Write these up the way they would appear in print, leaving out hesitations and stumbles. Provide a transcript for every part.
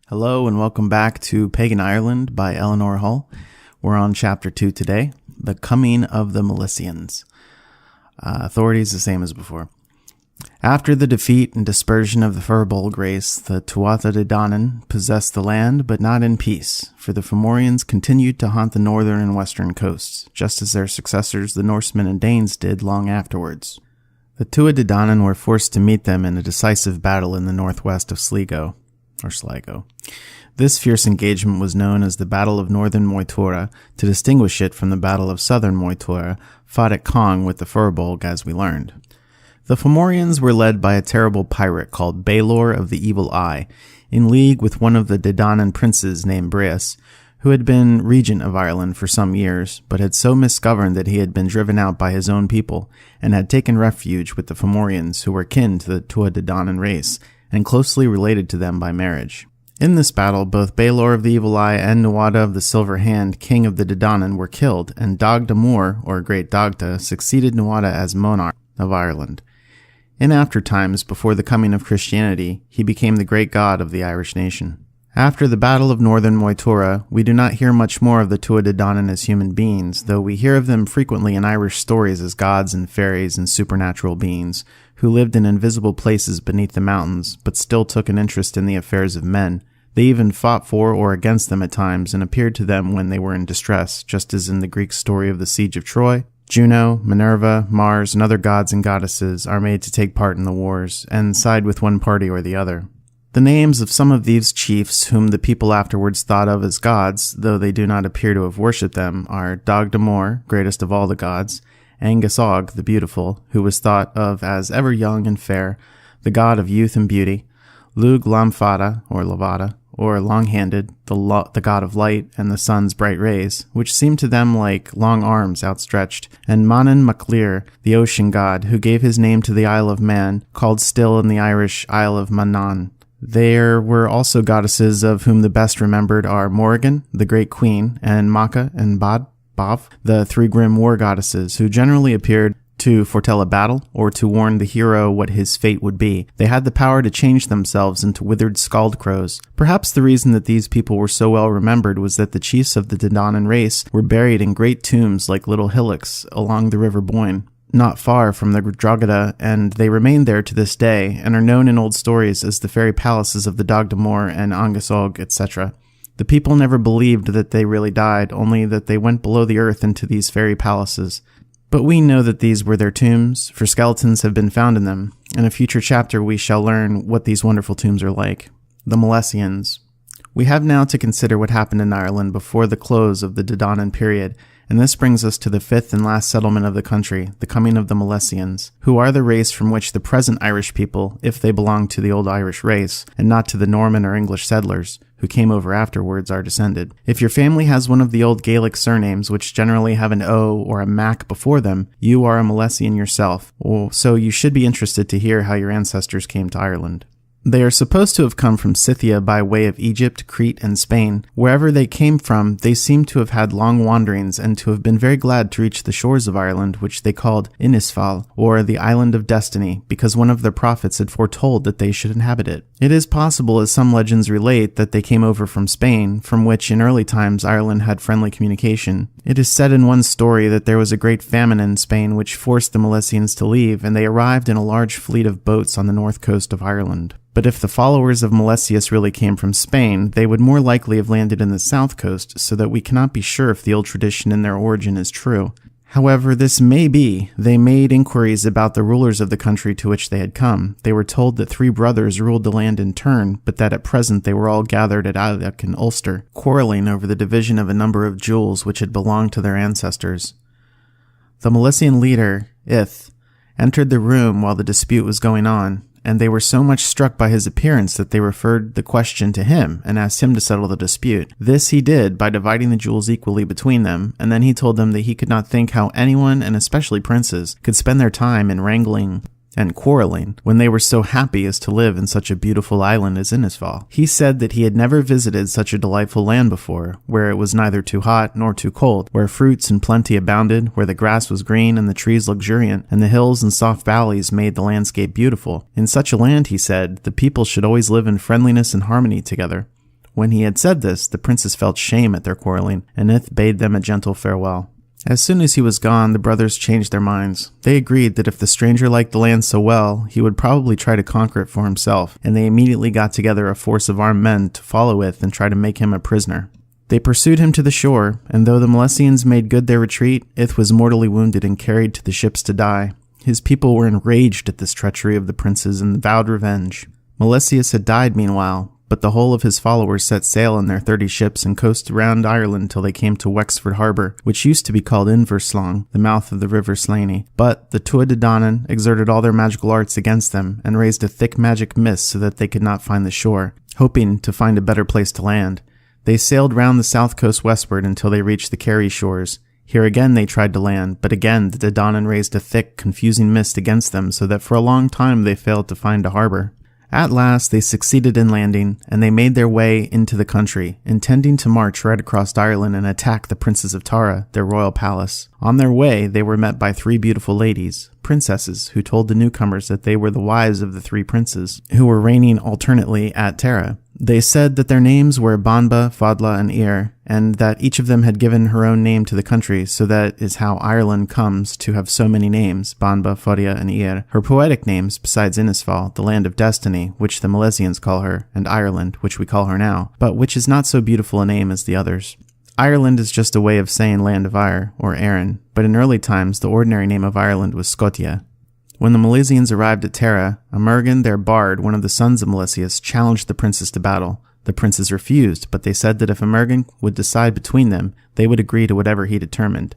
Hello and welcome back to Pagan Ireland by Eleanor Hull. We're on chapter 2 today, The Coming of the Milesians. Authorities the same as before. After the defeat and dispersion of the Firbolg race, the Tuatha De Danann possessed the land, but not in peace, for the Fomorians continued to haunt the northern and western coasts, just as their successors, the Norsemen and Danes, did long afterwards. The Tuatha De Danann were forced to meet them in a decisive battle in the northwest of Sligo. This fierce engagement was known as the Battle of Northern Moytura, to distinguish it from the Battle of Southern Moytura, fought at Cong with the Firbolg, as we learned. The Fomorians were led by a terrible pirate called Baelor of the Evil Eye, in league with one of the De Danann princes named Breas, who had been regent of Ireland for some years, but had so misgoverned that he had been driven out by his own people, and had taken refuge with the Fomorians, who were kin to the Tuatha De Danann race, and closely related to them by marriage. In this battle, both Baelor of the Evil Eye and Nuada of the Silver Hand, king of the De Danann, were killed, and Dagda Mór, or Great Dagda, succeeded Nuada as monarch of Ireland. In after times, before the coming of Christianity, he became the great god of the Irish nation. After the Battle of Northern Moytura, we do not hear much more of the Tuatha De Danann as human beings, though we hear of them frequently in Irish stories as gods and fairies and supernatural beings, who lived in invisible places beneath the mountains, but still took an interest in the affairs of men. They even fought for or against them at times, and appeared to them when they were in distress, just as in the Greek story of the siege of Troy. Juno, Minerva, Mars, and other gods and goddesses are made to take part in the wars, and side with one party or the other. The names of some of these chiefs, whom the people afterwards thought of as gods, though they do not appear to have worshipped them, are Dagda Mór, greatest of all the gods, Angus Og, the beautiful, who was thought of as ever young and fair, the god of youth and beauty, Lug Lamfada, or Lavada, or long-handed, the god of light and the sun's bright rays, which seemed to them like long arms outstretched, and Manan Maclir, the ocean god, who gave his name to the Isle of Man, called still in the Irish Isle of Mannan. There were also goddesses of whom the best remembered are Morrigan, the great queen, and Macha and Bav, the three grim war goddesses, who generally appeared to foretell a battle or to warn the hero what his fate would be. They had the power to change themselves into withered scald crows. Perhaps the reason that these people were so well remembered was that the chiefs of the De Danann race were buried in great tombs like little hillocks along the River Boyne, not far from the Drogheda, and they remain there to this day, and are known in old stories as the fairy palaces of the Dagda Mór and Angus Og, etc. The people never believed that they really died, only that they went below the earth into these fairy palaces. But we know that these were their tombs, for skeletons have been found in them. In a future chapter we shall learn what these wonderful tombs are like. The Milesians. We have now to consider what happened in Ireland before the close of the De Danann period, and this brings us to the fifth and last settlement of the country, the coming of the Milesians, who are the race from which the present Irish people, if they belong to the old Irish race, and not to the Norman or English settlers, who came over afterwards, are descended. If your family has one of the old Gaelic surnames, which generally have an O or a Mac before them, you are a Milesian yourself, so you should be interested to hear how your ancestors came to Ireland. They are supposed to have come from Scythia by way of Egypt, Crete, and Spain. Wherever they came from, they seem to have had long wanderings and to have been very glad to reach the shores of Ireland, which they called Inisfal, or the Island of Destiny, because one of their prophets had foretold that they should inhabit it. It is possible, as some legends relate, that they came over from Spain, from which in early times Ireland had friendly communication. It is said in one story that there was a great famine in Spain which forced the Milesians to leave, and they arrived in a large fleet of boats on the north coast of Ireland. But if the followers of Milesius really came from Spain, they would more likely have landed in the south coast, so that we cannot be sure if the old tradition in their origin is true. However, this may be. They made inquiries about the rulers of the country to which they had come. They were told that 3 brothers ruled the land in turn, but that at present they were all gathered at Aileach in Ulster, quarreling over the division of a number of jewels which had belonged to their ancestors. The Milesian leader, Ith, entered the room while the dispute was going on, and they were so much struck by his appearance that they referred the question to him and asked him to settle the dispute. This he did by dividing the jewels equally between them, and then he told them that he could not think how anyone, and especially princes, could spend their time in wrangling and quarreling when they were so happy as to live in such a beautiful island as Inisfal. He said that he had never visited such a delightful land before, where it was neither too hot nor too cold, where fruits in plenty abounded, where the grass was green and the trees luxuriant, and the hills and soft valleys made the landscape beautiful. In such a land, he said, the people should always live in friendliness and harmony together. When he had said this, the princes felt shame at their quarreling, and Ith bade them a gentle farewell. As soon as he was gone, the brothers changed their minds. They agreed that if the stranger liked the land so well, he would probably try to conquer it for himself, and they immediately got together a force of armed men to follow Ith and try to make him a prisoner. They pursued him to the shore, and though the Milesians made good their retreat, Ith was mortally wounded and carried to the ships to die. His people were enraged at this treachery of the princes and vowed revenge. Milesius had died meanwhile, but the whole of his followers set sail in their 30 ships and coasted around Ireland till they came to Wexford Harbour, which used to be called Inverslang, the mouth of the river Slaney. But the Tuatha Dé Danann exerted all their magical arts against them and raised a thick magic mist so that they could not find the shore, hoping to find a better place to land. They sailed round the south coast westward until they reached the Kerry shores. Here again they tried to land, but again the Dé Danann raised a thick, confusing mist against them so that for a long time they failed to find a harbour. At last they succeeded in landing, and they made their way into the country, intending to march right across Ireland and attack the princes of Tara, their royal palace. On their way they were met by 3 beautiful ladies, princesses, who told the newcomers that they were the wives of the 3 princes, who were reigning alternately at Tara. They said that their names were Banba, Fadla, and Ir, and that each of them had given her own name to the country, so that is how Ireland comes to have so many names, Banba, Fodia, and Ir. Her poetic names, besides Innisfal, the land of destiny, which the Milesians call her, and Ireland, which we call her now, but which is not so beautiful a name as the others. Ireland is just a way of saying land of Ire, or Erin, but in early times the ordinary name of Ireland was Scotia. When the Milesians arrived at Tara, Emergan, their bard, one of the sons of Milesius, challenged the princes to battle. The princes refused, but they said that if Emergan would decide between them, they would agree to whatever he determined.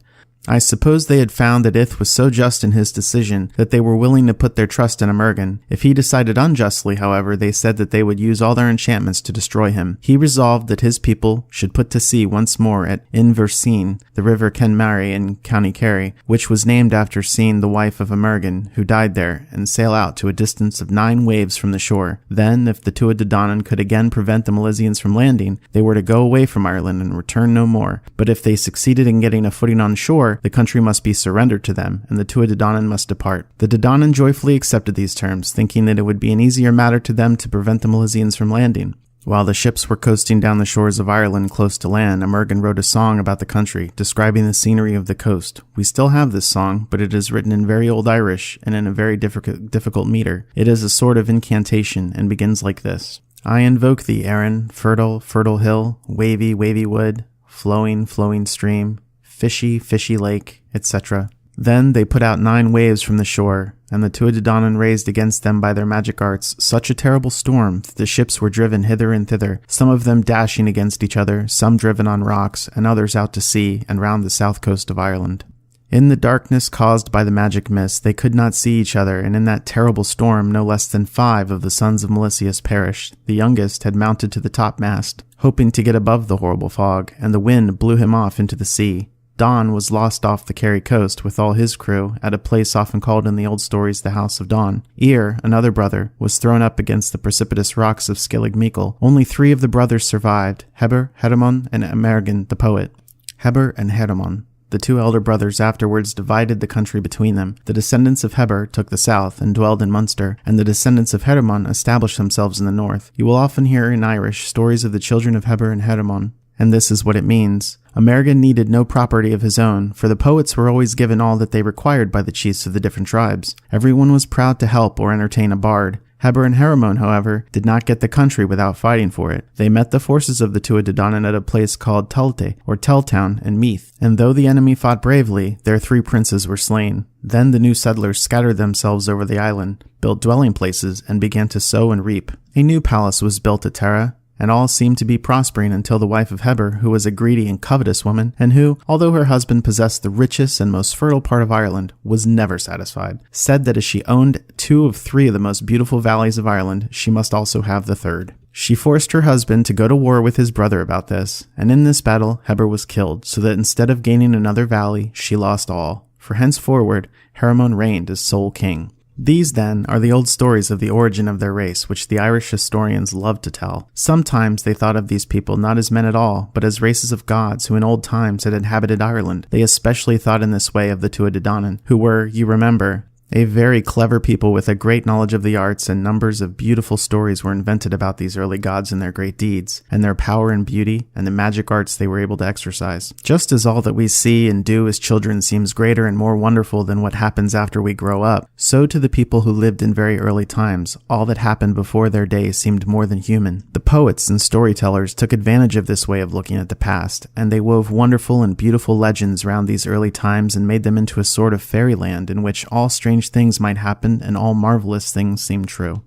I suppose they had found that Ith was so just in his decision that they were willing to put their trust in Emergan. If he decided unjustly, however, they said that they would use all their enchantments to destroy him. He resolved that his people should put to sea once more at Inverseen, the river Kenmare in County Kerry, which was named after Seen, the wife of Emergan, who died there, and sail out to a distance of 9 waves from the shore. Then, if the Tuatha Dé Danann could again prevent the Milesians from landing, they were to go away from Ireland and return no more. But if they succeeded in getting a footing on shore, the country must be surrendered to them, and the Tuatha Dé Danann must depart. The Dé Danann joyfully accepted these terms, thinking that it would be an easier matter to them to prevent the Milesians from landing. While the ships were coasting down the shores of Ireland close to land, Emergan wrote a song about the country, describing the scenery of the coast. We still have this song, but it is written in very old Irish and in a very difficult meter. It is a sort of incantation and begins like this. I invoke thee, Erin, fertile, fertile hill, wavy, wavy wood, flowing, flowing stream, fishy, fishy lake, etc. Then they put out 9 waves from the shore, and the Tuatha Dé Danann raised against them by their magic arts such a terrible storm that the ships were driven hither and thither, some of them dashing against each other, some driven on rocks, and others out to sea and round the south coast of Ireland. In the darkness caused by the magic mist, they could not see each other, and in that terrible storm no less than 5 of the sons of Milesius perished. The youngest had mounted to the topmast, hoping to get above the horrible fog, and the wind blew him off into the sea. Don was lost off the Kerry coast with all his crew at a place often called in the old stories the House of Don. Ir, another brother, was thrown up against the precipitous rocks of Skellig Michael. Only 3 of the brothers survived, Heber, Hedemon, and Emergan the poet. Heber and Hedemon. The 2 elder brothers afterwards divided the country between them. The descendants of Heber took the south and dwelled in Munster, and the descendants of Hedemon established themselves in the north. You will often hear in Irish stories of the children of Heber and Hedemon, and this is what it means. Emergan needed no property of his own, for the poets were always given all that they required by the chiefs of the different tribes. Everyone was proud to help or entertain a bard. Heber and Hedemon, however, did not get the country without fighting for it. They met the forces of the Tuatha Dé Danann at a place called Tulte, or Telltown, in Meath, and though the enemy fought bravely, their 3 princes were slain. Then the new settlers scattered themselves over the island, built dwelling places, and began to sow and reap. A new palace was built at Tara, and all seemed to be prospering until the wife of Heber, who was a greedy and covetous woman, and who, although her husband possessed the richest and most fertile part of Ireland, was never satisfied, said that as she owned 2 of 3 of the most beautiful valleys of Ireland, she must also have the 3rd. She forced her husband to go to war with his brother about this, and in this battle Heber was killed, so that instead of gaining another valley, she lost all. For henceforward, Hedemon reigned as sole king. These, then, are the old stories of the origin of their race, which the Irish historians love to tell. Sometimes they thought of these people not as men at all, but as races of gods who in old times had inhabited Ireland. They especially thought in this way of the Tuatha Dé Danann, who were, you remember, A very clever people with a great knowledge of the arts, and numbers of beautiful stories were invented about these early gods and their great deeds, and their power and beauty, and the magic arts they were able to exercise. Just as all that we see and do as children seems greater and more wonderful than what happens after we grow up, so to the people who lived in very early times, all that happened before their day seemed more than human. The poets and storytellers took advantage of this way of looking at the past, and they wove wonderful and beautiful legends around these early times and made them into a sort of fairyland in which all strange things might happen and all marvelous things seem true.